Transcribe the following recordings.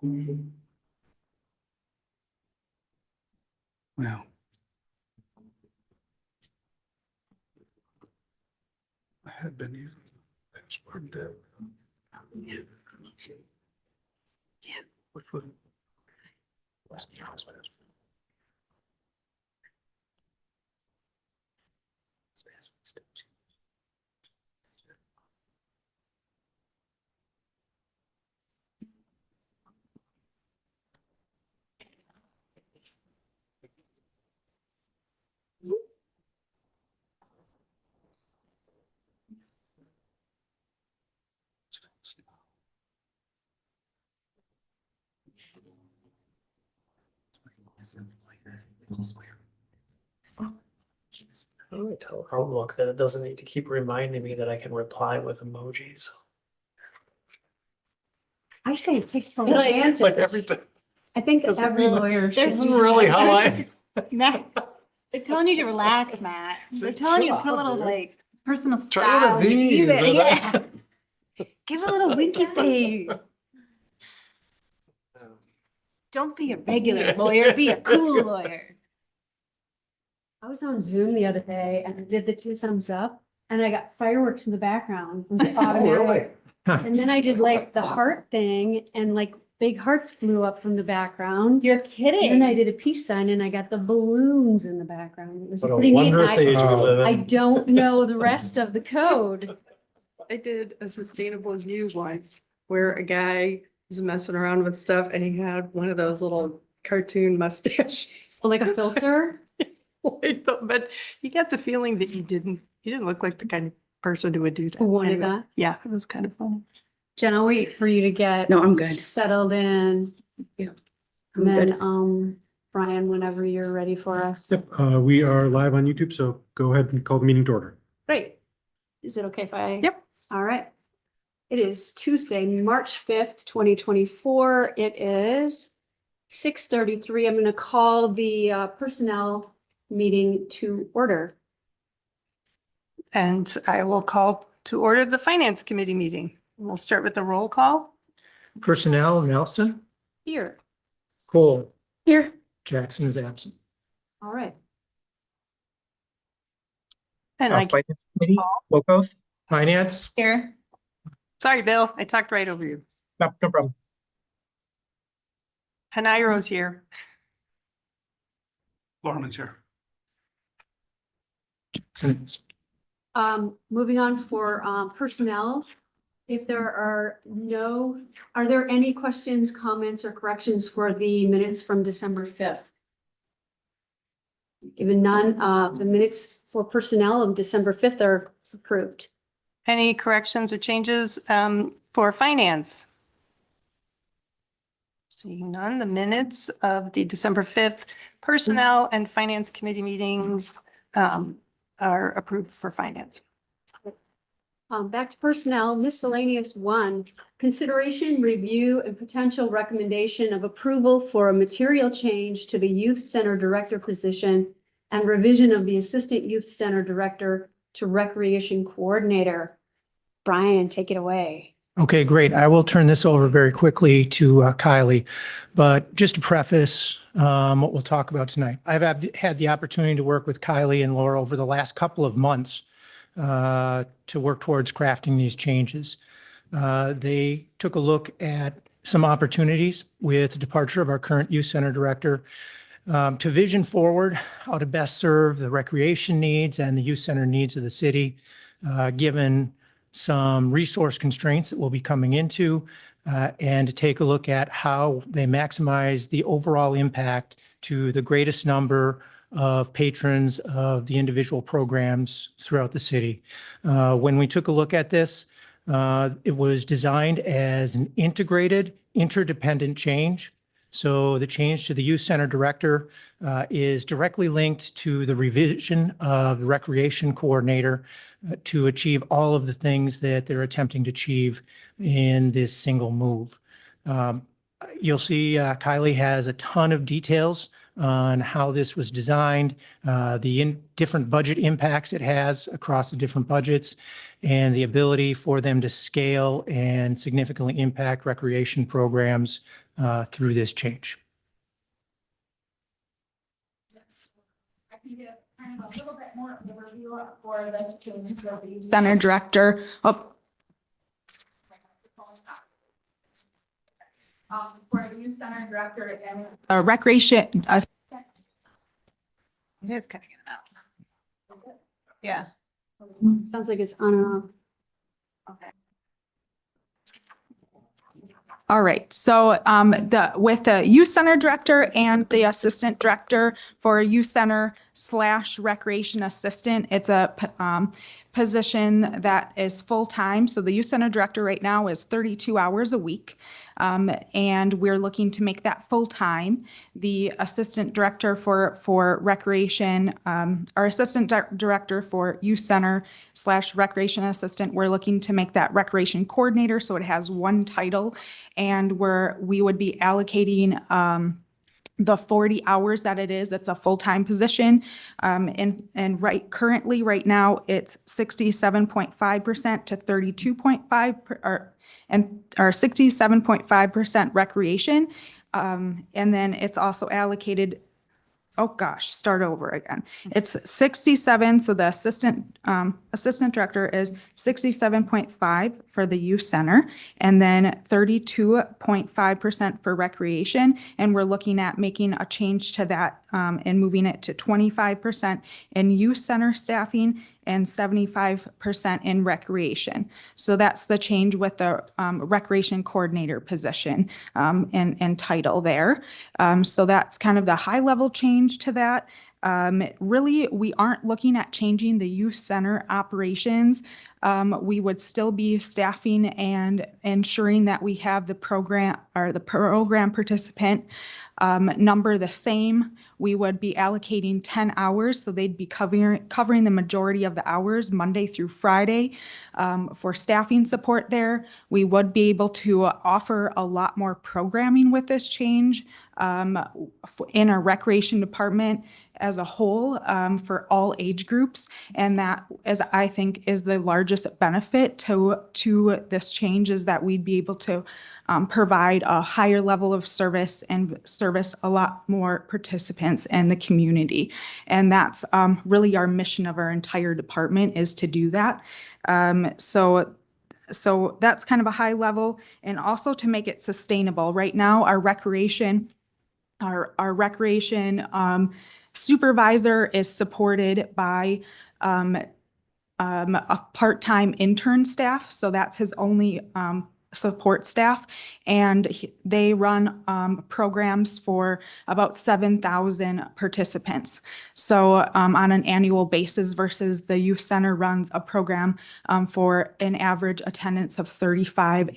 Well. I had been using expert dev. Yeah. Yeah. Which one? How do I tell Outlook that it doesn't need to keep reminding me that I can reply with emojis? I say it takes full It's advantage. like every time. I think Doesn't every mean- lawyer should. This is use really that. how I. Matt, they're telling you to relax, Matt. They're telling you to put a little like personal Try one of style. Give these, it, and yeah. Give a little winky face. Don't be a regular lawyer, be a cool lawyer. I was on Zoom the other day and I did the 2 thumbs up and I got fireworks in the background. It was automatic. And then I did like the heart thing and like big hearts flew up from the background. You're And kidding. then I did a peace sign and I got the balloons in the background. It was What a pretty neat. wondrous age we live I in. don't know the rest of the code. I did a sustainable view once where a guy was messing around with stuff and he had one of those little cartoon mustaches. So like a filter. But you get the feeling that you didn't look like the kind of person who would do that. Who wanted Anyway, that? Yeah, it was kind of funny. Jen, I'll wait for you to get No, I'm good. settled in. I'm And then, good. Brian, whenever you're ready for us. Yep, we are live on YouTube, so go ahead and call the meeting to order. Great. Is it okay if I? Yep. All right. It is Tuesday, March 5th, 2024. It is 6:33. I'm going to call the personnel meeting to order. And I will call to order the finance committee meeting. We'll start with the roll call. Personnel, Nelson, Here. Cole, Here. Jackson is absent. All right. And I, Finance Committee, both. Finance, here. Sorry, Bill, I talked right over you. no problem. Hanairo's here. Lorman's here. Jackson is- Moving on for personnel. If there are there any questions, comments, or corrections for the minutes from December 5th? Given none, the minutes for personnel of December 5th are approved. Any corrections or changes for finance? Seeing none, the minutes of the December 5th Personnel and Finance Committee meetings are approved for finance. Back to personnel, miscellaneous 1, consideration, review, and potential recommendation of approval for a material change to the youth center director position and revision of the assistant youth center director to recreation coordinator. Brian, take it away. Okay, great. I will turn this over very quickly to Kylie, but just to preface what we'll talk about tonight. I've had the opportunity to work with Kylie and Laura over the last couple of months to work towards crafting these changes. They took a look at some opportunities with the departure of our current youth center director to vision forward how to best serve the recreation needs and the youth center needs of the city, given some resource constraints that we'll be coming into, and to take a look at how they maximize the overall impact to the greatest number of patrons of the individual programs throughout the city. When we took a look at this, it was designed as an integrated, interdependent change. So the change to the youth center director is directly linked to the revision of the recreation coordinator to achieve all of the things that they're attempting to achieve in this single move. You'll see Kylie has a ton of details on how this was designed, the different budget impacts it has across the different budgets, and the ability for them to scale and significantly impact recreation programs through this change. I can get kind of a little bit more overview for this change for the center director. For a youth center director and recreation. It is cutting it out. Yeah. Sounds like it's on and off. Okay. All right, so with the youth center director and the assistant director for youth center / recreation assistant, it's a position that is full-time. So the youth center director right now is 32 hours a week. And we're looking to make that full-time. The assistant director for recreation, our assistant director for youth center / recreation assistant, we're looking to make that recreation coordinator. So it has one title, and we would be allocating the 40 hours that it is. It's a full-time position. And currently right now it's 67.5% to 32.5 or 67.5% recreation. And then it's allocated allocated. Oh gosh, start over again. It's 67. So the assistant director is 67.5 for the youth center, and then 32.5% for recreation. And we're looking at making a change to that and moving it to 25% in youth center staffing and 75% in recreation. So that's the change with the recreation coordinator position and title there. So that's kind of the high level change to that. Really, we aren't looking at changing the youth center operations. We would still be staffing and ensuring that we have the program participant number the same. We would be allocating 10 hours, so they'd be covering the majority of the hours Monday through Friday for staffing support there. We would be able to offer a lot more programming with this change in our recreation department as a whole for all age groups. And that, as I think, is the largest benefit to this change, is that we'd be able to provide a higher level of service and service a lot more participants in the community. And that's really our mission of our entire department, is to do that. So that's kind of a high level, and also to make it sustainable. Right now, our recreation supervisor is supported by a part-time intern staff. So that's his only support staff, and they run programs for about 7,000 participants. So on an annual basis, versus the youth center runs a program for an average attendance of 35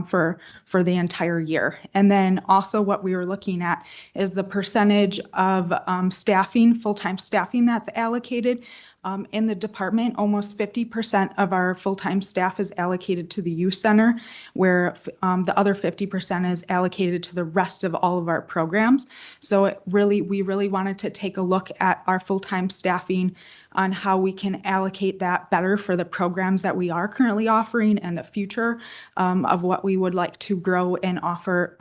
for the entire year. And then also what we were looking at is the percentage of staffing, full-time staffing that's allocated. In the department, almost 50% of our full-time staff is allocated to the youth center, where the other 50% is allocated to the rest of all of our programs. So we really wanted to take a look at our full-time staffing on how we can allocate that better for the programs that we are currently offering and the future of what we would like to grow and offer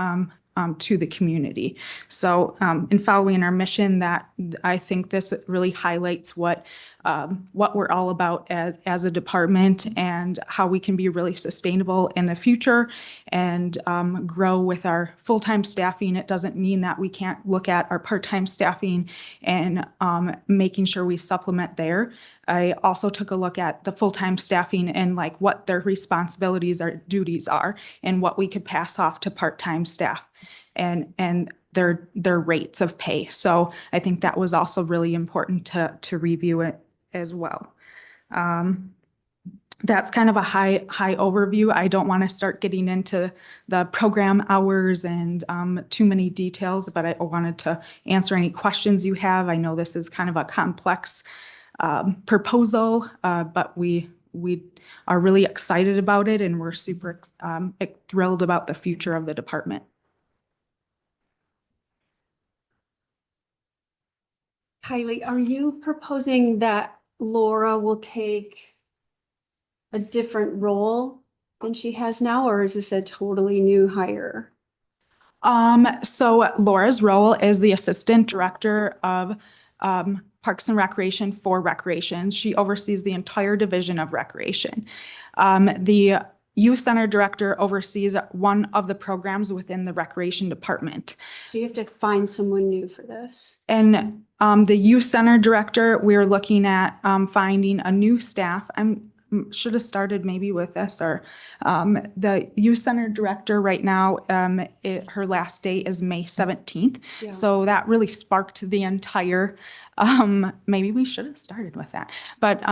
to the community. So in following our mission, that I think this really highlights what we're all about as a department, and how we can be really sustainable in the future and grow with our full-time staffing. It doesn't mean that we can't look at our part-time staffing and making sure we supplement there. I also took a look at the full-time staffing and like what their responsibilities or duties are, and what we could pass off to part-time staff and their rates of pay. So I think that was also really important to review it as well. That's kind of a high overview. I don't want to start getting into the program hours and too many details, but I wanted to answer any questions you have. I know this is kind of a complex proposal, but we are really excited about it, and we're super thrilled about the future of the department. Kylie, are you proposing that Laura will take a different role than she has now, or is this a totally new hire? So Laura's role is the Assistant Director of Parks and Recreation for Recreation. She oversees the entire division of recreation. The Youth Center Director oversees one of the programs within the Recreation Department. So you have to find someone new for this. And the Youth Center Director, we're looking at finding a new staff. Should have started maybe with this, or the Youth Center Director right now, her last day is May 17th. Yeah. So that really sparked the entire, maybe we should have started with that. But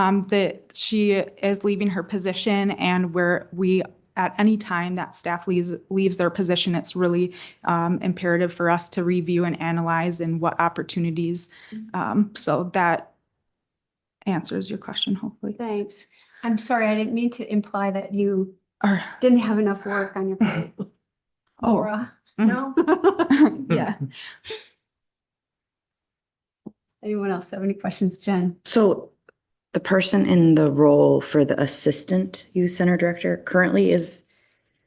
she is leaving her position, and we at any time that staff leaves their position, it's really imperative for us to review and analyze and what opportunities. So that answers your question, hopefully. Thanks. I'm sorry, I didn't mean to imply that you Or, didn't have enough work on your plate. oh, Laura, no? yeah. Anyone else have any questions, Jen? So the person in the role for the assistant youth center director currently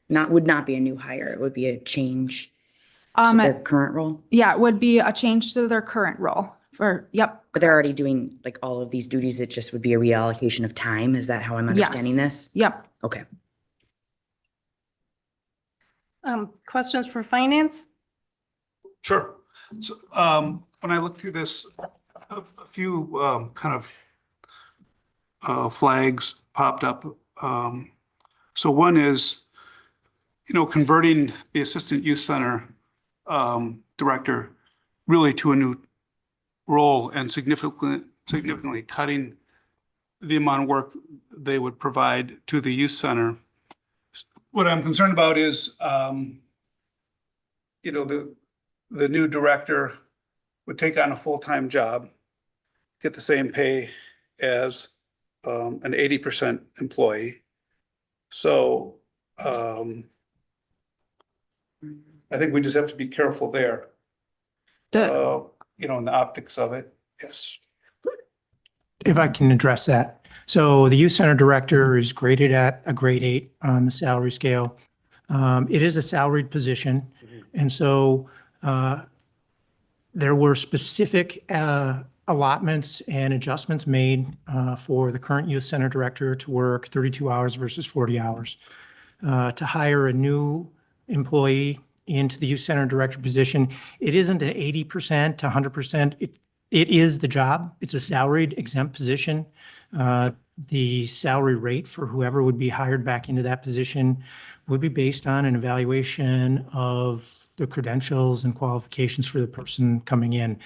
would not be a new hire. It would be a change to their current role. Yeah, it would be a change to their current role yep. But they're already doing like all of these duties. It just would be a reallocation of time. Is that how I'm understanding this? Yep. Okay. Questions for finance? Sure. So, when I look through this, a few, kind of, flags popped up. So one is, converting the Assistant Youth Center, Director really to a new role and significantly cutting the amount of work they would provide to the youth center. What I'm concerned about is, the new director would take on a full-time job, get the same pay as an 80% employee. So I think we just have to be careful there. In the optics of it. Yes. If I can address that. So the youth center director is graded at a grade 8 on the salary scale. It is a salaried position. And so there were specific allotments and adjustments made for the current youth center director to work 32 hours versus 40 hours. To hire a new employee into the youth center director position, it isn't an 80% to 100%. It is the job. It's a salaried exempt position. The salary rate for whoever would be hired back into that position would be based on an evaluation of the credentials and qualifications for the person coming in.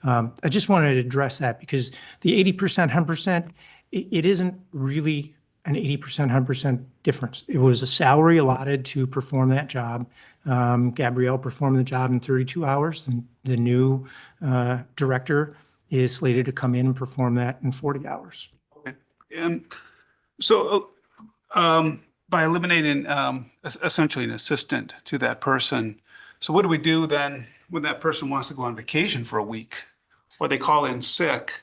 I just wanted to address that because the 80%, 100%, it isn't really an 80%, 100% difference. It was a salary allotted to perform that job. Gabrielle performed the job in 32 hours, and the new director is slated to come in and perform that in 40 hours. Okay. And so by eliminating essentially an assistant to that person, so what do we do then when that person wants to go on vacation for a week or they call in sick,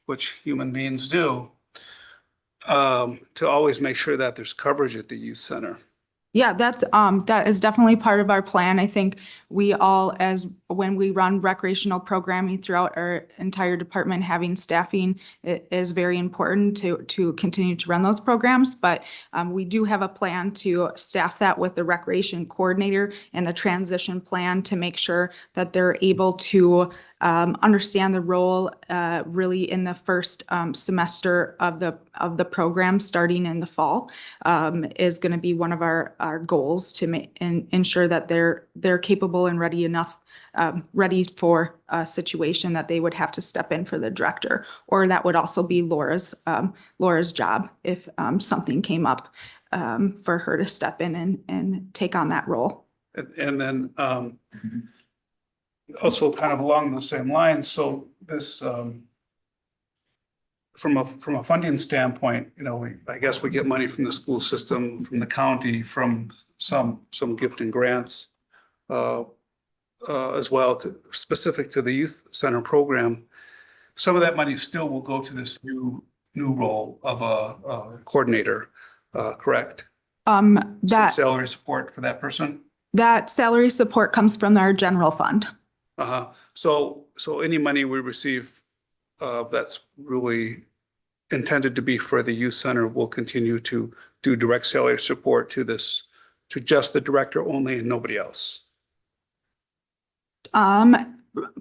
which human beings do, to always make sure that there's coverage at the youth center? Yeah, that is definitely part of our plan. I think we all, when we run recreational programming throughout our entire department, having staffing is very important to continue to run those programs. But we do have a plan to staff that with the recreation coordinator and the transition plan to make sure that they're able to understand the role really in the first semester of the program starting in the fall is going to be one of our goals to ensure that they're capable and ready enough, ready for a situation that they would have to step in for the director, or that would also be Laura's job if something came up for her to step in and take on that role. And then also kind of along the same lines, so this from a funding standpoint, I guess we get money from the school system, from the county, from some gift and grants as well, specific to the youth center program. Some of that money still will go to this new role of a coordinator, correct? Some That salary support for that person? That salary support comes from our general fund. Uh-huh. So any money we receive, that's really intended to be for the youth center will continue to do direct salary support to this, to just the director only and nobody else.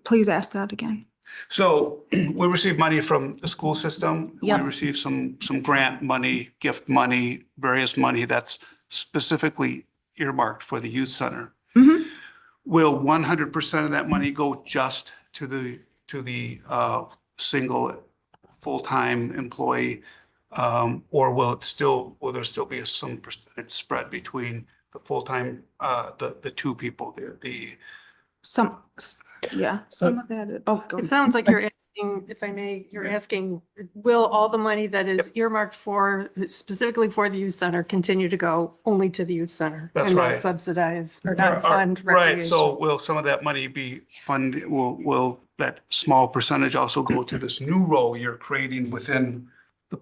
Please ask that again. So we receive money from the school system. We Yep. receive some grant money, gift money, various money that's specifically earmarked for the youth center. Mhm. Will 100% of that money go just to the single full-time employee? Or will there still be some percentage spread between the full-time, the two people, the Some of that. Oh, go It ahead. sounds like you're asking, if I may, you're asking, will all the money that is earmarked for, specifically for the youth center, continue to go only to the youth center? That's and right. not subsidize or not fund Right, so recreation? will some of that money be funded, will that small percentage also go to this new role you're creating within the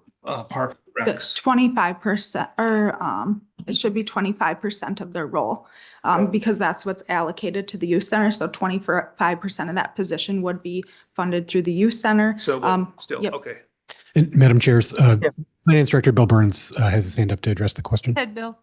park The recs? 25% or it should be 25% of their role. Because that's what's allocated to the youth center. So 25% of that position would be funded through the youth center. So still, yep. okay. And Madam Chairs, Finance Director Bill Burns has his hand up to address the question. Head, Bill.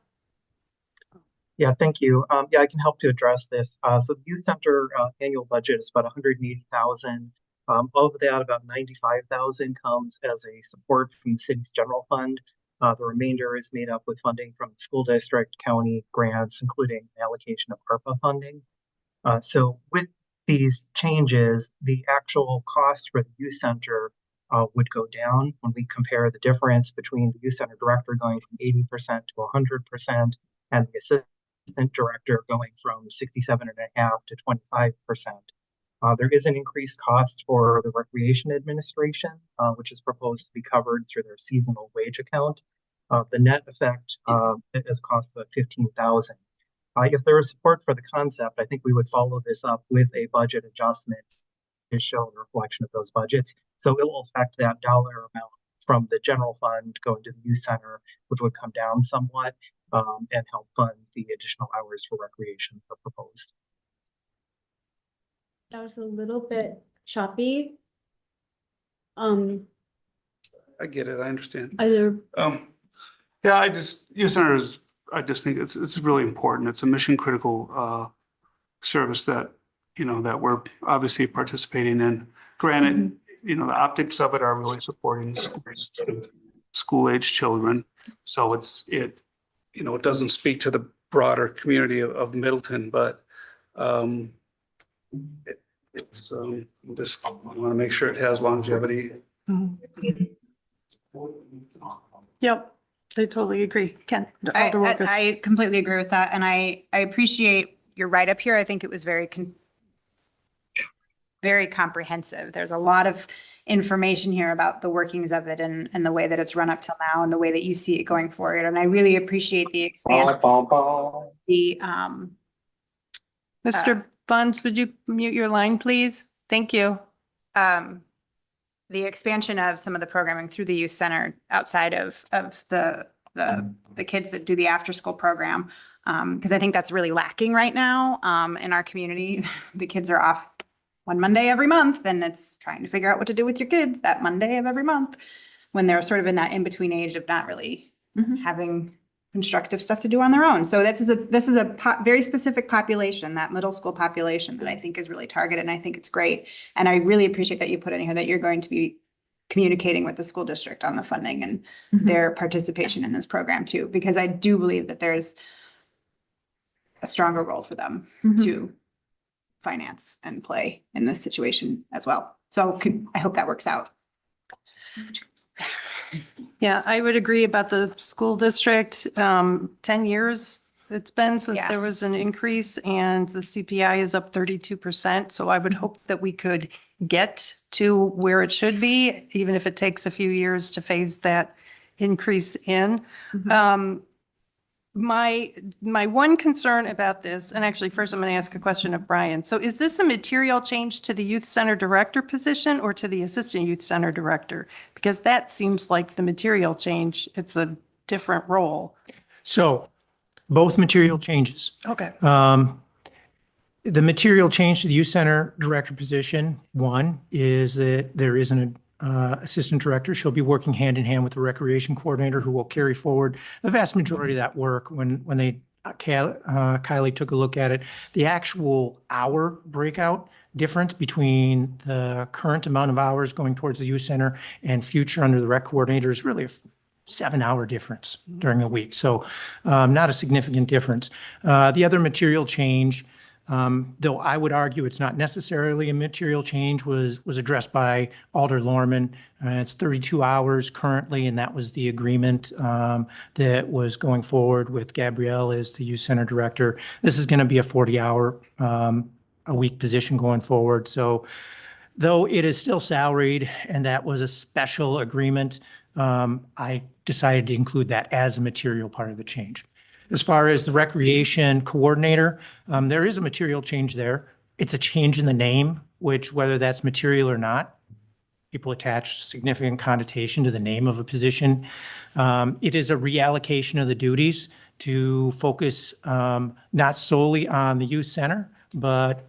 Yeah, thank you. Yeah, I can help to address this. So the youth center annual budget is about 180,000. Of that, about 95,000 comes as a support from the city's general fund. The remainder is made up with funding from the school district, county grants, including allocation of ARPA funding. So with these changes, the actual cost for the youth center would go down when we compare the difference between the youth center director going from 80% to 100% and the assistant director going from 67.5% to 25%. There is an increased cost for the recreation administration, which is proposed to be covered through their seasonal wage account. The net effect is a cost of $15,000. If there is support for the concept, I think we would follow this up with a budget adjustment to show a reflection of those budgets. So it will affect that dollar amount from the general fund going to the youth center, which would come down somewhat and help fund the additional hours for recreation that are proposed. That was a little bit choppy. I get it, I understand. Either, Yeah, youth center is, I just think it's really important. It's a mission critical service that, that we're obviously participating in. Granted, the optics of it are really supporting school age children. So it doesn't speak to the broader community of Middleton, but it's just want to make sure it has longevity. Yep, I totally agree. Ken? I completely agree with that. And I appreciate your write-up here. I think it was very comprehensive. There's a lot of information here about the workings of it and the way that it's run up till now and the way that you see it going forward. And I really appreciate the expansion. Mr. Buns, would you mute your line, please? Thank you. The expansion of some of the programming through the youth center outside of the kids that do the after school program. Because I think that's really lacking right now in our community. The kids are off one Monday every month, and it's trying to figure out what to do with your kids that Monday of every month when they're sort of in that in-between age of not really having constructive stuff to do on their own. So this is a very specific population, that middle school population, that I think is really targeted, and I think it's great. And I really appreciate that you put in here that you're going to be communicating with the school district on the funding and their participation in this program too, because I do believe that there's a stronger role for them to finance and play in this situation as well. So I hope that works out. Yeah, I would agree about the school district. 10 years it's been since there was an increase, and the CPI is up 32%. So I would hope that we could get to where it should be, even if it takes a few years to phase that increase in. My one concern about this, and actually first I'm going to ask a question of Brian. So is this a material change to the youth center director position or to the assistant youth center director? Because that seems like the material change. It's a different role. So Both material changes. Okay. The material change to the youth center director position, one, is that there is an assistant director. She'll be working hand in hand with the recreation coordinator who will carry forward the vast majority of that work. When Kylie took a look at it, the actual hour breakout difference between the current amount of hours going towards the youth center and future under the rec coordinator is really a 7-hour difference during the week. So not a significant difference. The other material change, though I would argue it's not necessarily a material change, was addressed by Alder Lorman. It's 32 hours currently, and that was the agreement that was going forward with Gabrielle as the youth center director. This is going to be a 40-hour a week position going forward. So though it is still salaried and that was a special agreement, I decided to include that as a material part of the change. As far as the recreation coordinator, there is a material change there. It's a change in the name, which whether that's material or not, people attach significant connotation to the name of a position. It is a reallocation of the duties to focus not solely on the youth center, but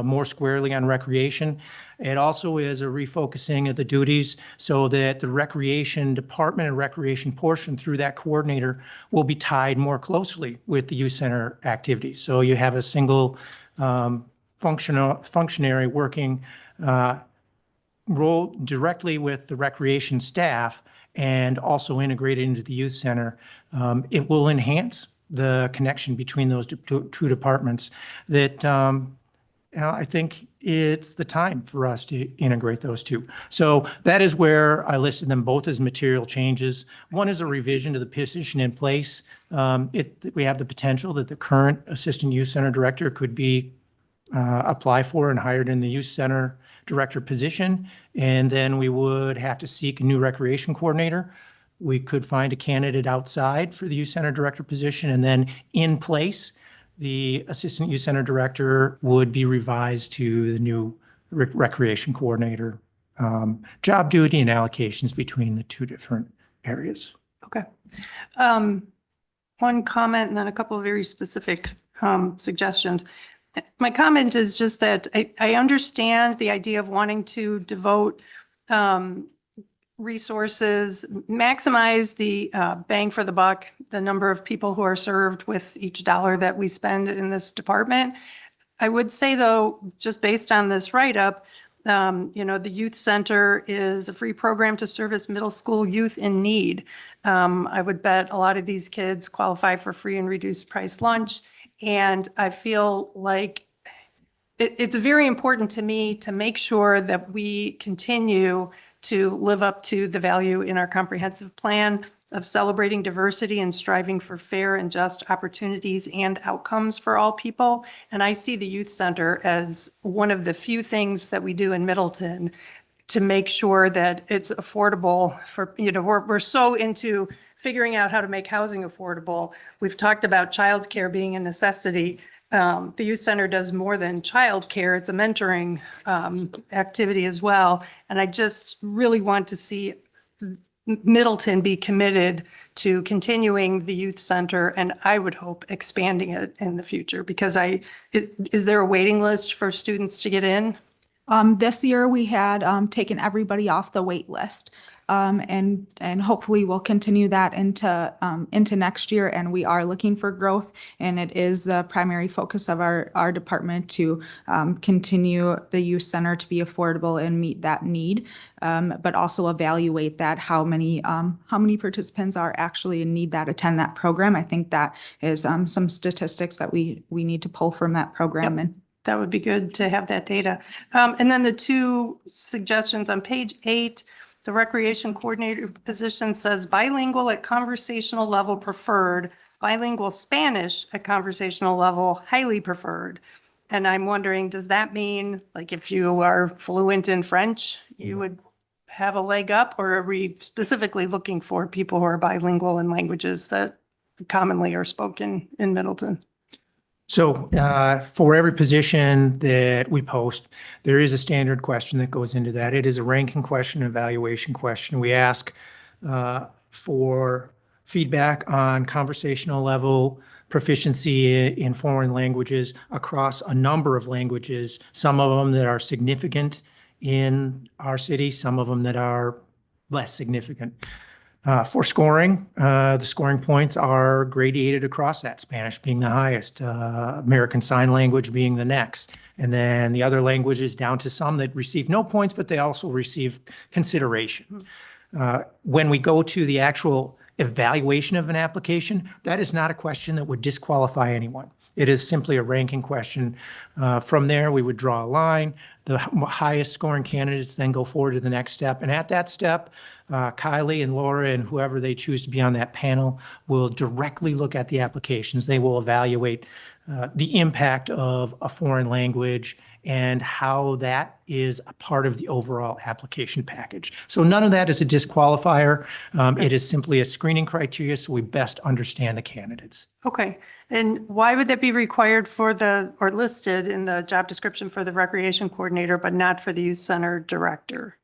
more squarely on recreation. It also is a refocusing of the duties so that the recreation department and recreation portion through that coordinator will be tied more closely with the youth center activities. So you have a single functionary working role directly with the recreation staff and also integrated into the youth center. It will enhance the connection between those two departments that I think it's the time for us to integrate those two. So that is where I listed them both as material changes. One is a revision to the position in place. We have the potential that the current assistant youth center director could be apply for and hired in the youth center director position. And then we would have to seek a new recreation coordinator. We could find a candidate outside for the youth center director position, and then in place, the assistant youth center director would be revised to the new recreation coordinator job duty and allocations between the two different areas. Okay. One comment and then a couple of very specific suggestions. My comment is just that I understand the idea of wanting to devote resources, maximize the bang for the buck, the number of people who are served with each dollar that we spend in this department. I would say, though, just based on this write-up, the youth center is a free program to service middle school youth in need. I would bet a lot of these kids qualify for free and reduced price lunch. And I feel like it's very important to me to make sure that we continue to live up to the value in our comprehensive plan of celebrating diversity and striving for fair and just opportunities and outcomes for all people. And I see the youth center as one of the few things that we do in Middleton to make sure that it's affordable for, we're so into figuring out how to make housing affordable. We've talked about childcare being a necessity. The youth center does more than childcare. It's a mentoring activity as well. And I just really want to see Middleton be committed to continuing the youth center, and I would hope expanding it in the future, because is there a waiting list for students to get in? This year we had taken everybody off the wait list. And hopefully we'll continue that into next year. And we are looking for growth, and it is the primary focus of our department to continue the youth center to be affordable and meet that need, but also evaluate that how many participants are actually in need that attend that program. I think that is some statistics that we need to pull from that program. Yep. And that would be good to have that data. And then the two suggestions on page 8. The recreation coordinator position says bilingual at conversational level preferred, bilingual Spanish at conversational level highly preferred. And I'm wondering, does that mean like if you are fluent in French, you would have a leg up, or are we specifically looking for people who are bilingual in languages that commonly are spoken in Middleton? So for every position that we post, there is a standard question that goes into that. It is a ranking question, evaluation question. We ask for feedback on conversational level proficiency in foreign languages across a number of languages, some of them that are significant in our city, some of them that are less significant. For scoring, the scoring points are gradated across that, Spanish being the highest, American Sign Language being the next. And then the other languages down to some that receive no points, but they also receive consideration. When we go to the actual evaluation of an application, that is not a question that would disqualify anyone. It is simply a ranking question. From there, we would draw a line. The highest scoring candidates then go forward to the next step. And at that step, Kylie and Laura and whoever they choose to be on that panel will directly look at the applications. They will evaluate the impact of a foreign language and how that is a part of the overall application package. So none of that is a disqualifier. It is simply a screening criteria so we best understand the candidates. Okay. And why would that be required for or listed in the job description for the recreation coordinator, but not for the youth center director?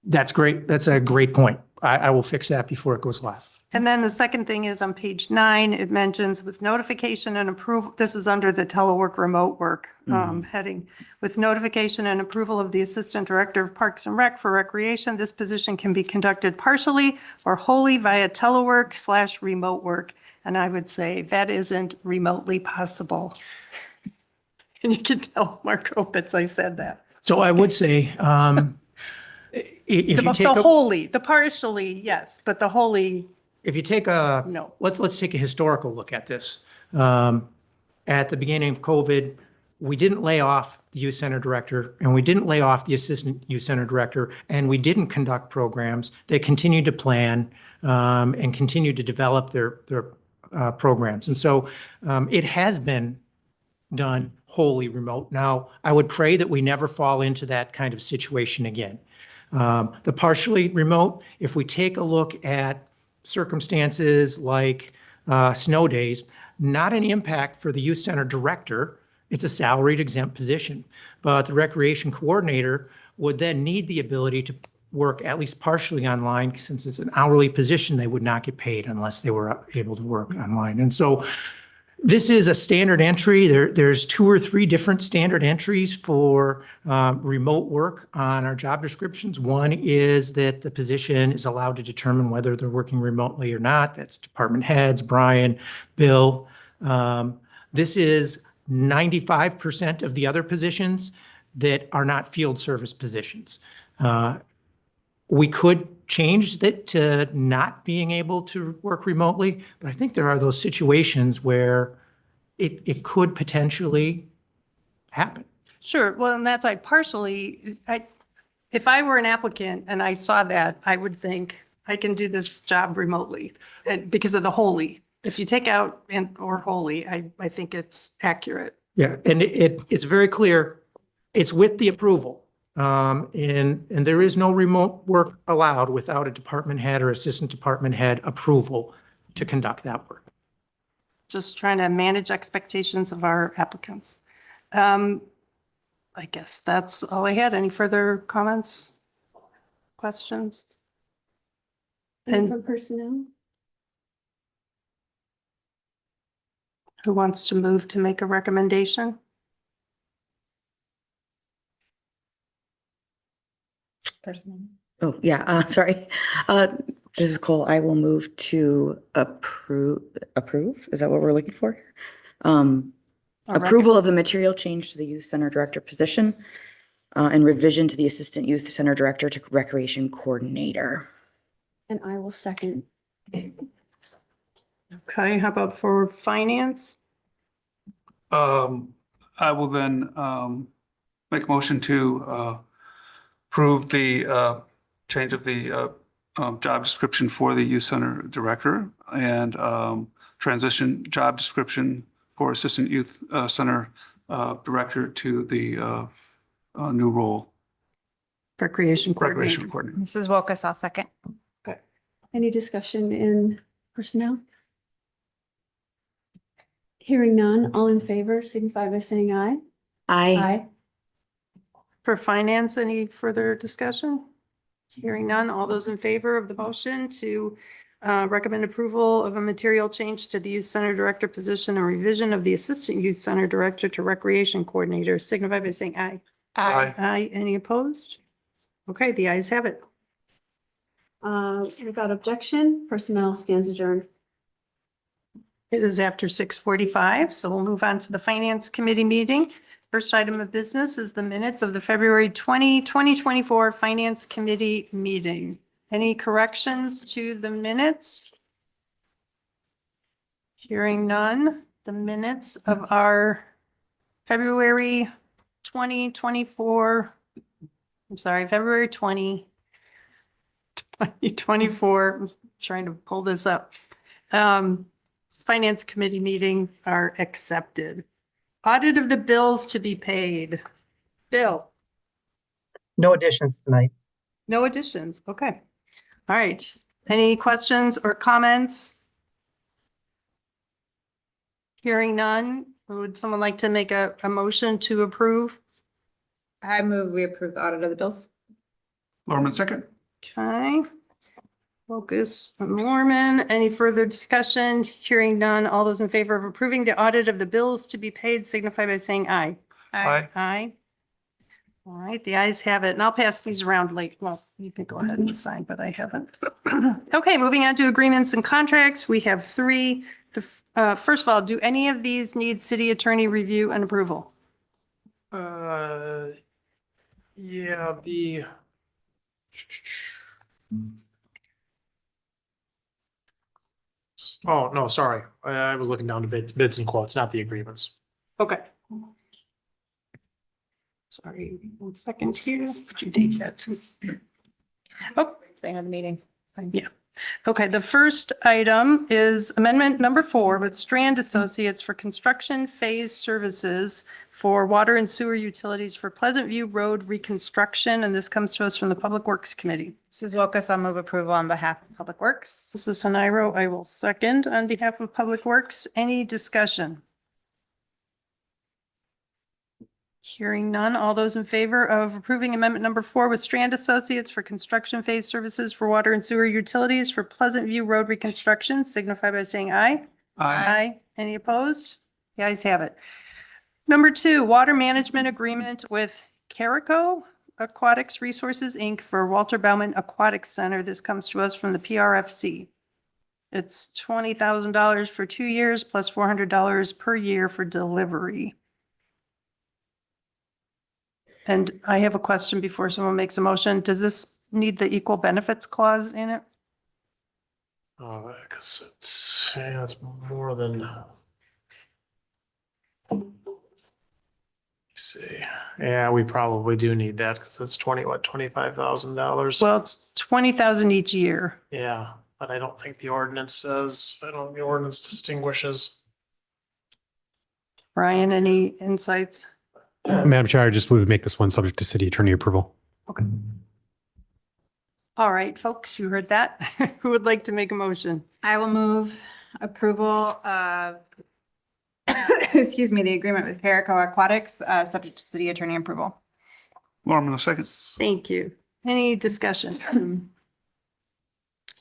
That's great. That's a great point. I will fix that before it goes live. And then the second thing is on page 9, it mentions with notification and approval, this is under the telework remote work heading. With notification and approval of the Assistant Director of Parks and Rec for Recreation, this position can be conducted partially or wholly via telework/remote work. And I would say that isn't remotely possible. And you can tell Mark Opitz I said that. So I would say, if you take The partially, yes, but the wholly, if you take a, no. let's take a historical look at this. At the beginning of COVID, we didn't lay off the youth center director and we didn't lay off the assistant youth center director and we didn't conduct programs. They continued to plan and continued to develop their programs. And so it has been done wholly remote. Now, I would pray that we never fall into that kind of situation again. The partially remote, if we take a look at circumstances like snow days, not an impact for the youth center director. It's a salaried exempt position, but the recreation coordinator would then need the ability to work at least partially online. Since it's an hourly position, they would not get paid unless they were able to work online. And so this is a standard entry. There's 2 or 3 different standard entries for remote work on our job descriptions. One is that the position is allowed to determine whether they're working remotely or not. That's department heads, Brian, Bill. This is 95% of the other positions that are not field service positions. We could change that to not being able to work remotely, but I think there are those situations where it could potentially happen. Sure. Well, and that's like partially, if I were an applicant and I saw that, I would think I can do this job remotely and because of the wholly. If you take out or wholly, I think it's accurate. Yeah, and it's very clear. It's with the approval. And there is no remote work allowed without a department head or assistant department head approval to conduct that work. Just trying to manage expectations of our applicants. I guess that's all I had. Any further comments? Questions? And And from personnel? who wants to move to make a recommendation? Oh, yeah, sorry. This is Cole. I will move to approve. Is that what we're looking for? Approval of the material change to the youth center director position and revision to the assistant youth center director to recreation coordinator. And I will second. Okay, how about for finance? I will then make a motion to approve the change of the job description for the youth center director and transition job description for assistant youth center director to the new role, Recreation recreation coordinator. coordinator. Mrs. Wilkus, I'll second. Any discussion in personnel? Hearing none, all in favor signify by saying aye. Aye. For finance, any further discussion? Hearing none, all those in favor of the motion to Recommend approval of a material change to the youth center director position and revision of the assistant youth center director to recreation coordinator. Signify by saying aye. Aye. Aye. Any opposed? Okay, the ayes have it. Without objection, personnel stands adjourned. It is after 6:45, so we'll move on to the Finance Committee meeting. First item of business is the minutes of the February 2024 Finance Committee meeting. Any corrections to the minutes? Hearing none, the minutes of our February 2024, February 2024, I'm trying to pull this up. Finance Committee meeting are accepted. Audit of the bills to be paid. Bill, No additions tonight. no additions. Okay. All right. Any questions or comments? Hearing none, would someone like to make a motion to approve? I move we approve the audit of the bills. Lorman, second. Okay. Focus on Norman. Any further discussion? Hearing none. All those in favor of approving the audit of the bills to be paid signify by saying aye. Aye. Aye. All right, the ayes have it. And I'll pass these around late. Well, you can go ahead and sign, but I haven't. Okay, moving on to agreements and contracts. We have three. First of all, do any of these need city attorney review and approval? Yeah, the. Oh, no, sorry. I was looking down to bids and quotes, not the agreements. Okay. Sorry, 1 second here. Would you take that? Oh, Staying on the meeting. yeah. Okay, the first item is amendment number 4 with Strand Associates for construction phase services for water and sewer utilities for Pleasant View Road reconstruction. And this comes to us from the Public Works Committee. Mrs. Wilkus, I'll move approval on behalf of Public Works. This is Haniro. I will second on behalf of Public Works. Any discussion? Hearing none. All those in favor of approving amendment number 4 with Strand Associates for construction phase services for water and sewer utilities for Pleasant View Road reconstruction signify by saying aye. Aye. Any opposed? The ayes have it. Number 2, water management agreement with Carico Aquatics Resources, Inc. for Walter Bauman Aquatic Center. This comes to us from the PRFC. It's $20,000 for 2 years plus $400 per year for delivery. And I have a question before someone makes a motion. Does this need the equal benefits clause in it? Because it's more than. Let's see. Yeah, we probably do need that because it's $25,000. Well, it's 20,000 each year. Yeah, but I don't think the ordinance says, the ordinance distinguishes. Ryan, any insights? Madam Chair, I just would make this one subject to city attorney approval. Okay. All right, folks, you heard that. Who would like to make a motion? I will move approval of, excuse me, the agreement with Carico Aquatics, subject to city attorney approval. Lorman, a second. Thank you. Any discussion?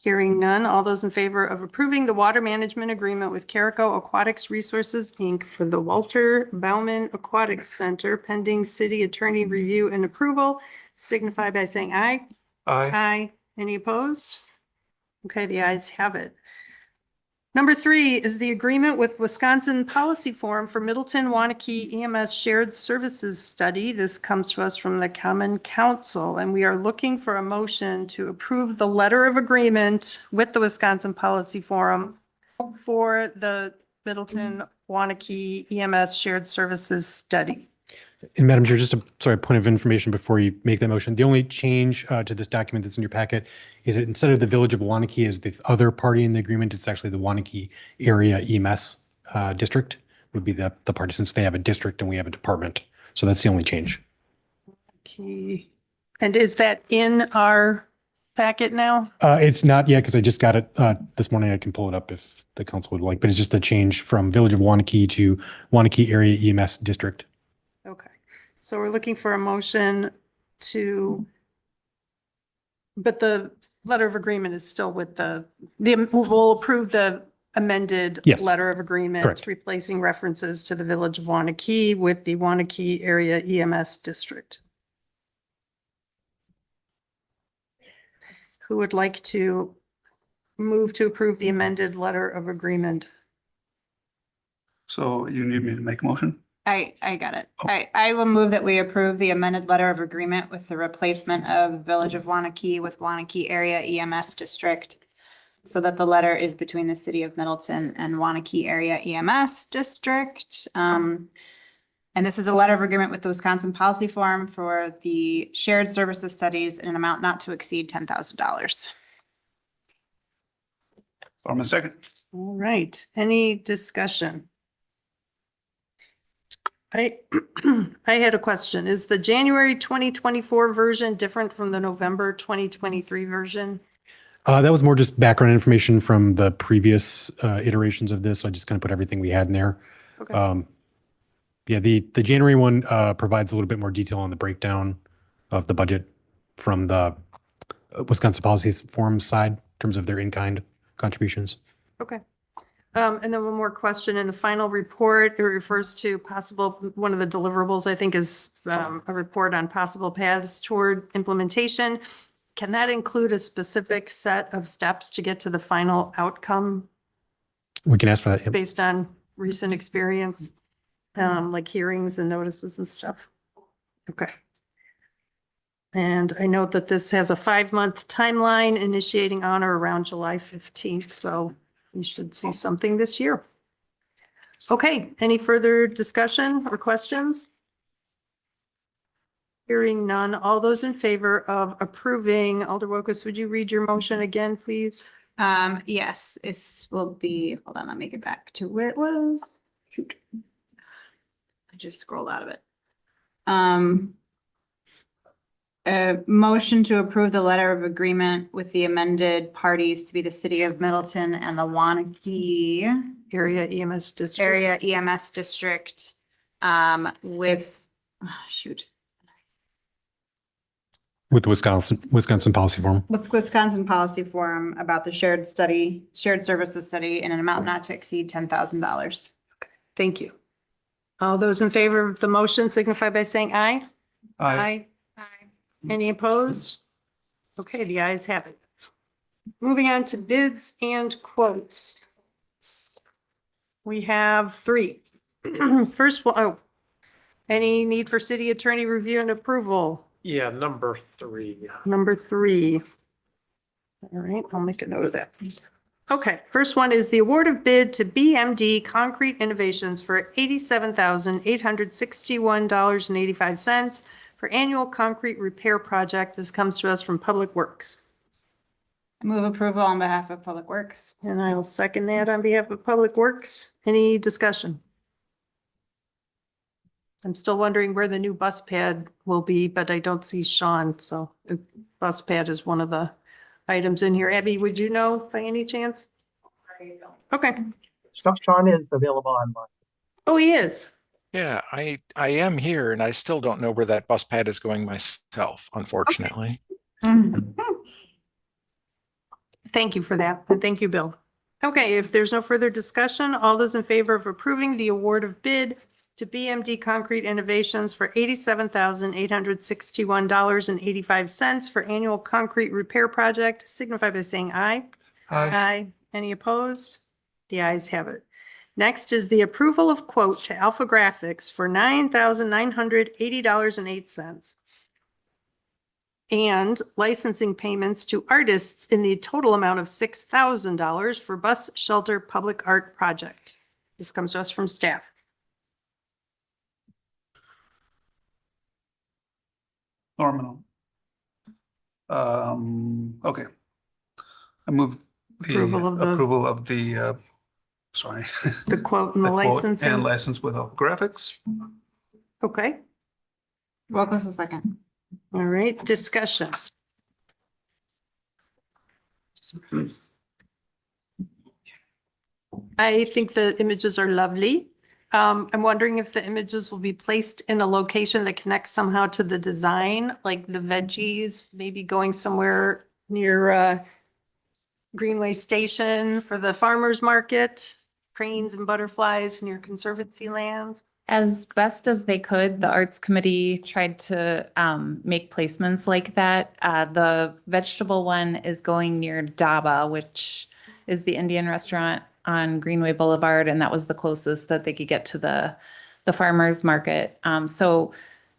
Hearing none. All those in favor of approving the water management agreement with Carico Aquatics Resources, Inc. for the Walter Bauman Aquatic Center pending city attorney review and approval signify by saying aye. Aye. Aye. Any opposed? Okay, the ayes have it. Number 3 is the agreement with Wisconsin Policy Forum for Middleton Wanakee EMS Shared Services Study. This comes to us from the Common Council, and we are looking for a motion to approve the letter of agreement with the Wisconsin Policy Forum for the Middleton Wanakee EMS Shared Services Study. And Madam Chair, just a point of information before you make that motion. The only change to this document that's in your packet is that instead of the Village of Wanakee as the other party in the agreement, it's actually the Wanakee Area EMS District would be the party, since they have a district and we have a department. So that's the only change. Okay. And is that in our packet now? It's not yet because I just got it this morning. I can pull it up if the council would like, but it's just a change from Village of Wanakee to Wanakee Area EMS District. Okay, so we're looking for a motion to, but the letter of agreement is still with we'll approve the amended Yes. letter of agreement, Correct. replacing references to the Village of Wanakee with the Wanakee Area EMS District. Who would like to move to approve the amended letter of agreement? So you need me to make a motion? I got it. I will move that we approve the amended letter of agreement with the replacement of Village of Wanakee with Wanakee Area EMS District. So that the letter is between the city of Middleton and Wanakee Area EMS District. And this is a letter of agreement with the Wisconsin Policy Forum for the shared services studies in an amount not to exceed $10,000. Or a second? All right, any discussion? I had a question. Is the January 2024 version different from the November 2023 version? That was more just background information from the previous iterations of this. So I just kind of put everything we had in there. Okay. Yeah, the January one provides a little bit more detail on the breakdown of the budget from the Wisconsin Policies Forum side in terms of their in-kind contributions. Okay. And then one more question. In the final report, it refers to one of the deliverables, I think, is a report on possible paths toward implementation. Can that include a specific set of steps to get to the final outcome We can ask for that. Yep. based on recent experience, like hearings and notices and stuff? Okay. And I note that this has a 5-month timeline initiating on or around July 15th. So we should see something this year. Okay, any further discussion or questions? Hearing none, all those in favor of approving, Alder Wokus, would you read your motion again, please? Yes, this will be, hold on, let me get back to where it was. Shoot. I just scrolled out of it. A motion to approve the letter of agreement with the amended parties to be the city of Middleton and the Wanakee Area EMS District. Area EMS District, with, shoot. With the Wisconsin Policy Forum. With Wisconsin Policy Forum about the shared services study in an amount not to exceed $10,000. Thank you. All those in favor of the motion signify by saying aye. Aye. Any opposed? Okay, the ayes have it. Moving on to bids and quotes. We have 3. First one, any need for city attorney review and approval? Yeah, number 3. Number 3. All right, I'll make a note of that. Okay, first one is the award of bid to BMD Concrete Innovations for $87,861.85 for annual concrete repair project. This comes to us from Public Works. I move approval on behalf of Public Works. And I'll second that on behalf of Public Works. Any discussion? I'm still wondering where the new bus pad will be, but I don't see Sean, so the bus pad is one of the items in here. Abby, would you know by any chance? Okay. Sean is available online. Oh, he is. Yeah, I am here and I still don't know where that bus pad is going myself, unfortunately. Thank you for that. And thank you, Bill. Okay, if there's no further discussion, all those in favor of approving the award of bid to BMD Concrete Innovations for $87,861.85 for annual concrete repair project, signify by saying aye. Aye. Any opposed? The ayes have it. Next is the approval of quote to Alpha Graphics for $9,980.08. And licensing payments to artists in the total amount of $6,000 for bus shelter public art project. This comes to us from staff. Norman. Okay. I move the Approval of approval of the, sorry. the quote and the quote licensing. And license with Alpha Graphics. Okay, Welcome a second. all right, discussion. I think the images are lovely. I'm wondering if the images will be placed in a location that connects somehow to the design, like the veggies, maybe going somewhere near Greenway Station for the farmer's market, cranes and butterflies near Conservancy lands. As best as they could, the Arts Committee tried to make placements like that. The vegetable one is going near Daba, which is the Indian restaurant on Greenway Boulevard, and that was the closest that they could get to the farmers market. So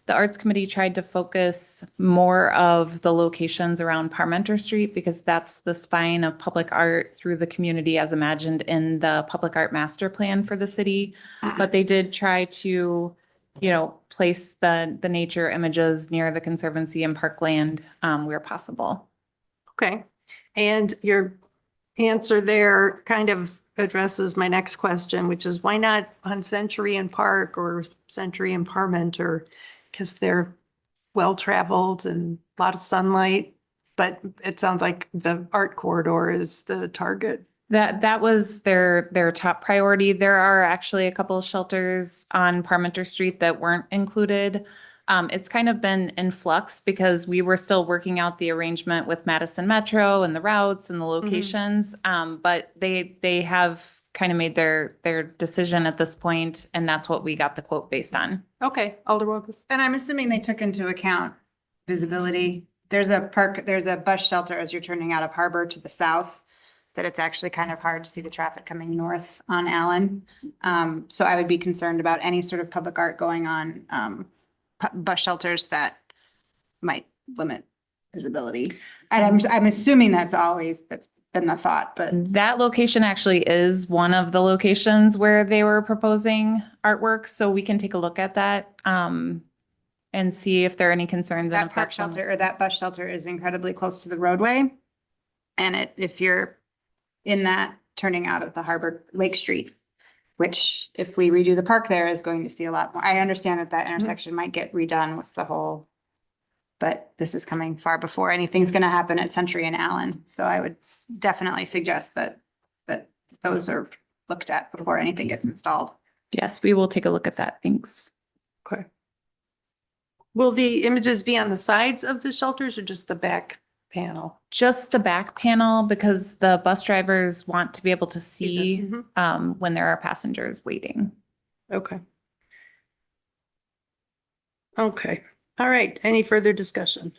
the Arts Committee tried to focus more of the locations around Parmenter Street because that's the spine of public art through the community as imagined in the public art master plan for the city. But they did try to, place the nature images near the Conservancy and Parkland where possible. Okay. And your answer there kind of addresses my next question, which is why not on Century and Park or Century and Parmenter? Because they're well-traveled and a lot of sunlight, but it sounds like the art corridor is the target. That was their top priority. There are actually a couple of shelters on Parmenter Street that weren't included. It's kind of been in flux because we were still working out the arrangement with Madison Metro and the routes and the locations. But they have kind of made their decision at this point, and that's what we got the quote based on. Okay, Alderwelkes. And I'm assuming they took into account visibility. There's a bus shelter as you're turning out of Harbor to the south, that it's actually kind of hard to see the traffic coming north on Allen. So I would be concerned about any sort of public art going on bus shelters that might limit visibility. And I'm assuming that's been the thought, but That location actually is one of the locations where they were proposing artwork, so we can take a look at that and see if there are any concerns. that park shelter or that bus shelter is incredibly close to the roadway. And if you're in that turning out of the Harbor Lake Street, which if we redo the park there is going to see a lot more. I understand that intersection might get redone with the whole, but this is coming far before anything's going to happen at Century and Allen. So I would definitely suggest that those are looked at before anything gets installed. Yes, we will take a look at that. Thanks. Okay. Will the images be on the sides of the shelters or just the back panel? Just the back panel because the bus drivers want to be able to see when there are passengers waiting. Okay. Okay. All right. Any further discussion?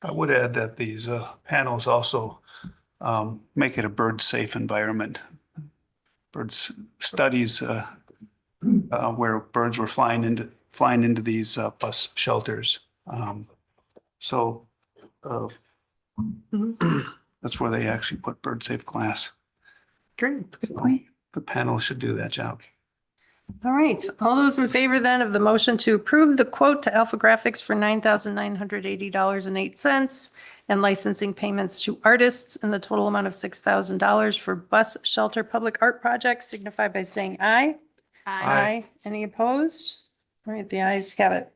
I would add that these panels also make it a bird-safe environment. Birds studies where birds were flying into these bus shelters. That's where they actually put bird-safe glass. Great. So the panel should do that job. All right. All those in favor then of the motion to approve the quote to Alpha Graphics for $9,980.08 and licensing payments to artists in the total amount of $6,000 for bus shelter public art projects signify by saying aye. Aye. Any opposed? All right, the ayes have it.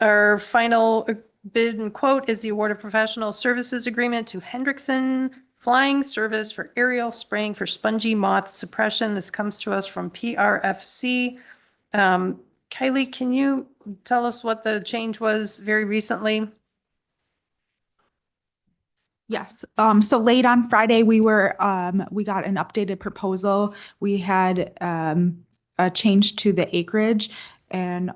Our final bid and quote is the award of professional services agreement to Hendrickson Flying Service for aerial spraying for spongy moth suppression. This comes to us from PRFC. Kylie, can you tell us what the change was very recently? Yes. So late on Friday, we got an updated proposal. We had a change to the acreage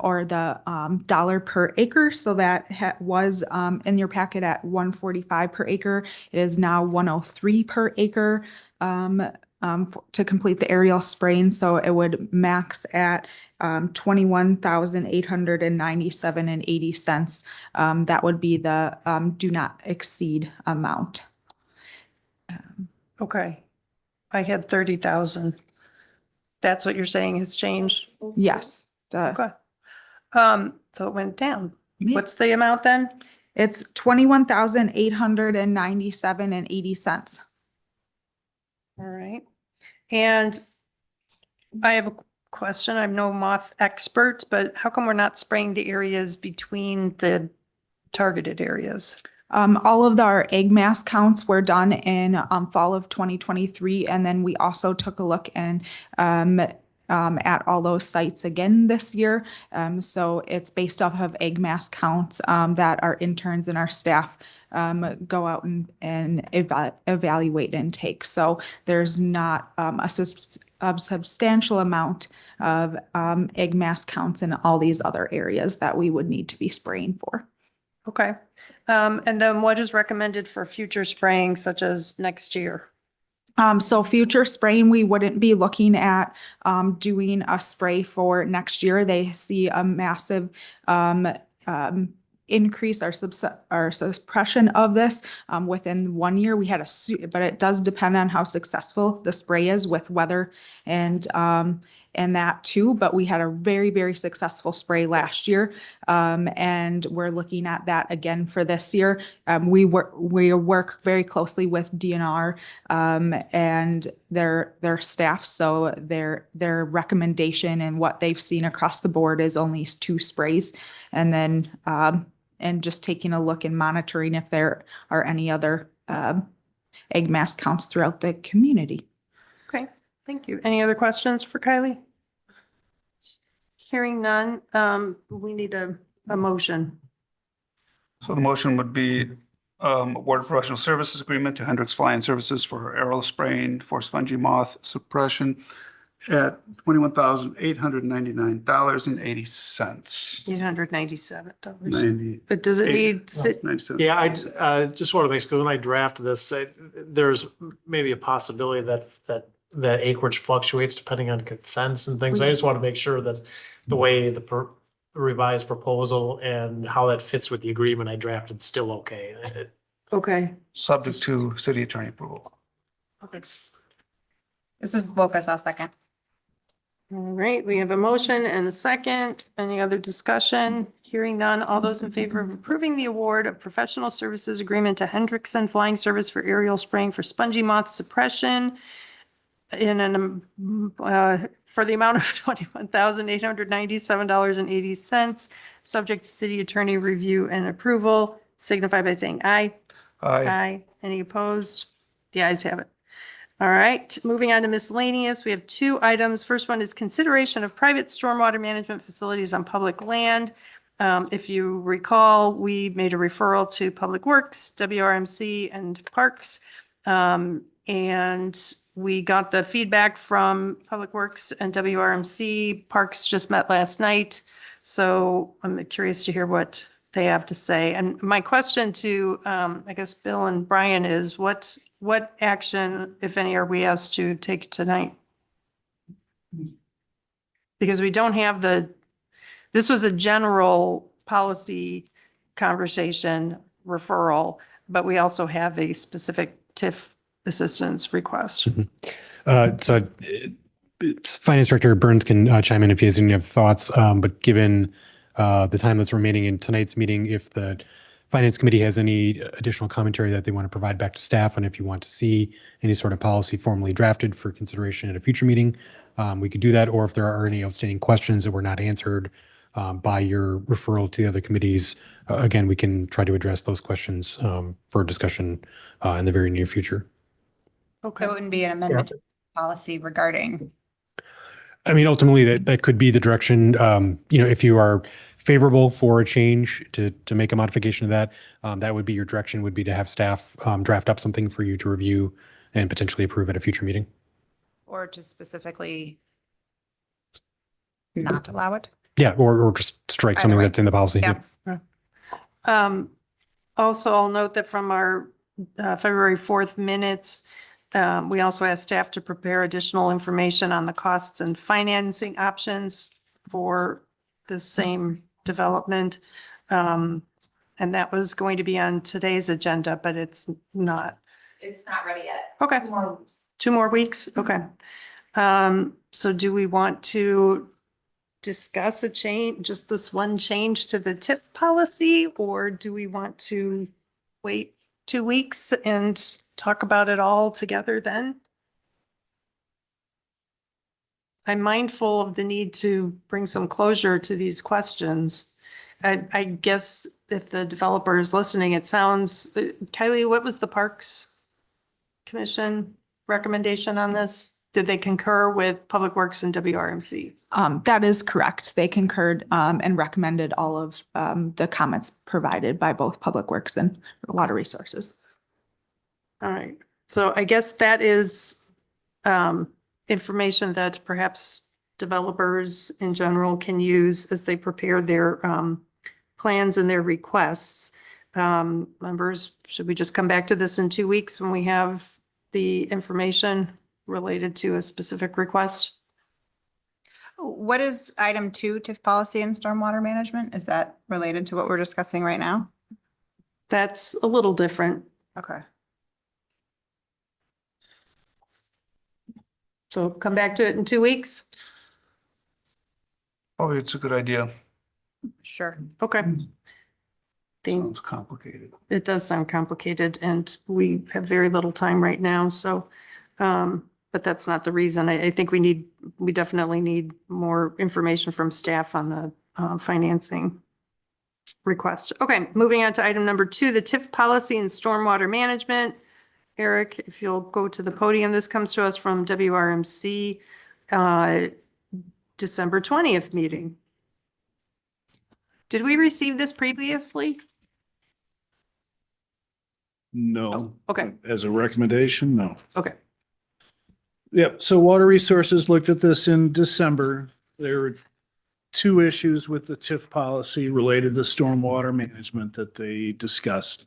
or the dollar per acre. So that was in your packet at $145 per acre. It is now $103 per acre to complete the aerial spraying. So it would max at $21,897.80. That would be the do not exceed amount. Okay. I had 30,000. That's what you're saying has changed? Yes. Okay. So it went down. What's the amount then? It's $21,897.80. All right. And I have a question. I'm no moth expert, but how come we're not spraying the areas between the targeted areas? All of our egg mass counts were done in fall of 2023. And then we also took a look and at all those sites again this year. So it's based off of egg mass counts that our interns and our staff go out and evaluate intake. So there's not a substantial amount of egg mass counts in all these other areas that we would need to be spraying for. Okay. And then what is recommended for future spraying such as next year? So future spraying, we wouldn't be looking at doing a spray for next year. They see a massive increase our suppression of this within 1 year. We had but it does depend on how successful the spray is with weather and that too. But we had a very, very successful spray last year, and we're looking at that again for this year. We work very closely with DNR and their staff. So their recommendation and what they've seen across the board is only 2 sprays, and then and just taking a look and monitoring if there are any other egg mass counts throughout the community. Okay, thank you. Any other questions for Kylie? Hearing none, we need a motion. So the motion would be award professional services agreement to Hendricks Flying Services for aerial spraying for spongy moth suppression at $21,899.80. $897. But does it need? 97. Yeah, I just want to make sure when I draft this, there's maybe a possibility that acreage fluctuates depending on consents and things. I just want to make sure that the way the revised proposal and how that fits with the agreement I drafted is still okay. Okay. Subject to city attorney approval. Okay. This is Wilkes, I'll second. All right, we have a motion and a second. Any other discussion? Hearing none. All those in favor of approving the award of professional services agreement to Hendrickson Flying Service for aerial spraying for spongy moth suppression in an for the amount of $21,897.80, subject to city attorney review and approval, signify by saying aye. Aye. Any opposed? The ayes have it. All right, moving on to miscellaneous, we have 2 items. First one is consideration of private stormwater management facilities on public land. If you recall, we made a referral to Public Works, WRMC, and Parks. And we got the feedback from Public Works and WRMC. Parks just met last night. So I'm curious to hear what they have to say. And my question to, I guess, Bill and Brian is what action, if any, are we asked to take tonight? Because we don't have this was a general policy conversation referral, but we also have a specific TIF assistance request. So Finance Director Burns can chime in if he has any other thoughts, but given the time that's remaining in tonight's meeting, if the Finance Committee has any additional commentary that they want to provide back to staff, and if you want to see any sort of policy formally drafted for consideration at a future meeting, we could do that. Or if there are any outstanding questions that were not answered by your referral to the other committees, again, we can try to address those questions for discussion in the very near future. Okay. So it wouldn't be an amendment to policy regarding. I mean, ultimately, that could be the direction. If you are favorable for a change to make a modification of that, that would be your direction, would be to have staff draft up something for you to review and potentially approve at a future meeting. Or to specifically not allow it? Yeah, or just strike something that's in the policy. Yeah. Also, I'll note that from our February 4th minutes, we also asked staff to prepare additional information on the costs and financing options for the same development. And that was going to be on today's agenda, but it's not. It's not ready yet. Okay. 2 more weeks. 2 more weeks? Okay. So do we want to discuss a change, just this one change to the TIF policy, or do we want to wait 2 weeks and talk about it all together then? I'm mindful of the need to bring some closure to these questions. I guess if the developer is listening, it sounds, Kylie, what was the Parks Commission recommendation on this? did they concur with Public Works and WRMC? That is correct. They concurred and recommended all of the comments provided by both Public Works and Water Resources. All right, so I guess that is information that perhaps developers in general can use as they prepare their plans and their requests. Members, should we just come back to this in 2 weeks when we have the information related to a specific request? What is item 2, TIF policy and stormwater management? Is that related to what we're discussing right now? That's a little different. Okay. So come back to it in 2 weeks? Oh, it's a good idea. Sure. Okay. Sounds complicated. It does sound complicated and we have very little time right now, so, but that's not the reason. I think we definitely need more information from staff on the financing request. Okay, moving on to item number 2, the TIF policy and stormwater management. Eric, if you'll go to the podium, this comes to us from WRMC December 20th meeting. Did we receive this previously? No. Okay, As a recommendation, no. okay. Yep, so Water Resources looked at this in December. There were 2 issues with the TIF policy related to stormwater management that they discussed.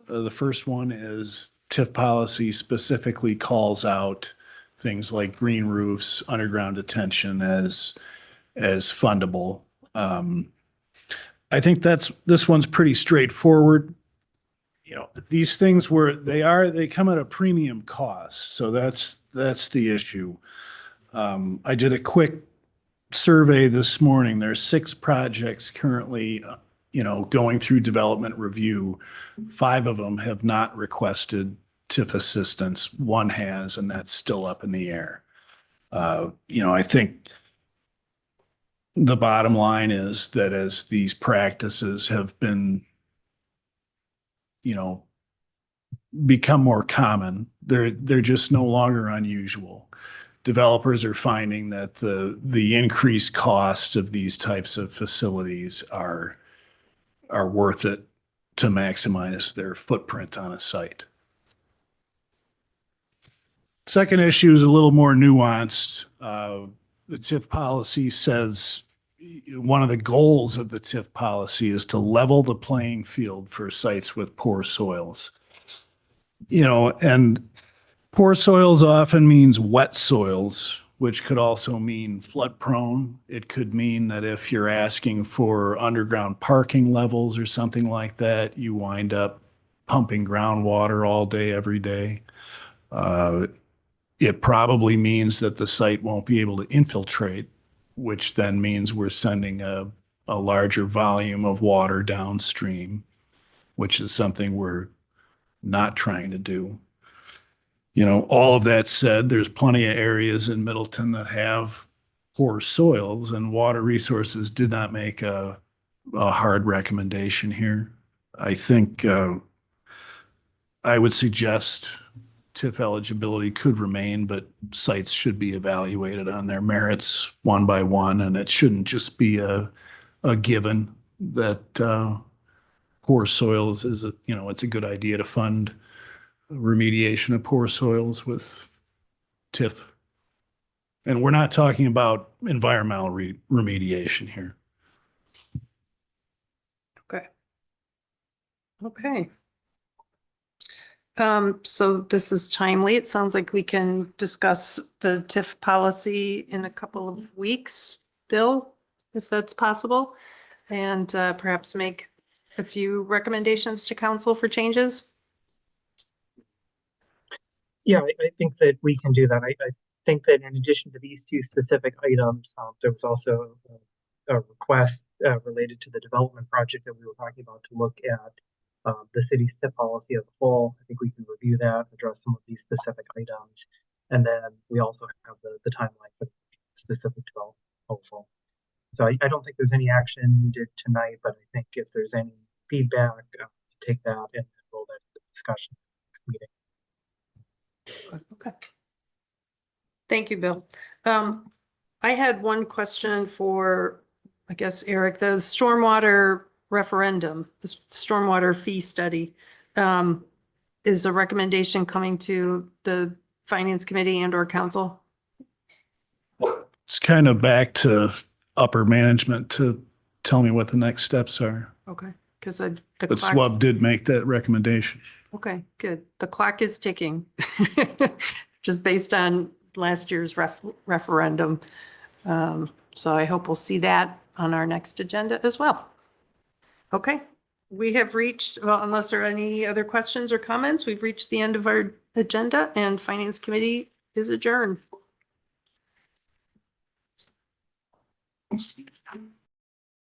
The first one is TIF policy specifically calls out things like green roofs, underground detention as fundable. I think this one's pretty straightforward. You know, these things they come at a premium cost. So that's the issue. I did a quick survey this morning. There's 6 projects currently, going through development review. 5 of them have not requested TIF assistance. 1 has, and that's still up in the air. I think the bottom line is that as these practices have been, become more common, they're just no longer unusual. Developers are finding that the increased cost of these types of facilities are worth it to maximize their footprint on a site. Second issue is a little more nuanced. The TIF policy says one of the goals of the TIF policy is to level the playing field for sites with poor soils. And poor soils often means wet soils, which could also mean flood prone. It could mean that if you're asking for underground parking levels or something like that, you wind up pumping groundwater all day, every day. It probably means that the site won't be able to infiltrate, which then means we're sending a larger volume of water downstream, which is something we're not trying to do. All of that said, there's plenty of areas in Middleton that have poor soils, and Water Resources did not make a hard recommendation here. I think I would suggest TIF eligibility could remain, but sites should be evaluated on their merits one by one, and it shouldn't just be a given that poor soils is it's a good idea to fund remediation of poor soils with TIF. And we're not talking about environmental remediation here. Okay. So this is timely. It sounds like we can discuss the TIF policy in a couple of weeks, Bill, if that's possible, and perhaps make a few recommendations to council for changes. Yeah, I think that we can do that. I think that in addition to these 2 specific items, there was also a request related to the development project that we were talking about to look at the city's TIF policy as a whole. I think we can review that, address some of these specific items, and then we also have the timeline for the specific development proposal. So I don't think there's any action needed tonight, but I think if there's any feedback, take that and roll that into the discussion next meeting. Okay. Thank you, Bill. I had one question for, I guess, Eric, the stormwater referendum, the stormwater fee study. Is a recommendation coming to the finance committee and or council? It's kind of back to upper management to tell me what the next steps are. Okay, because the But clock, SWUB did make that recommendation. okay, good. The clock is ticking. Just based on last year's referendum. So I hope we'll see that on our next agenda as well. Okay, we have reached, well, unless there are any other questions or comments, we've reached the end of our agenda and Finance Committee is adjourned.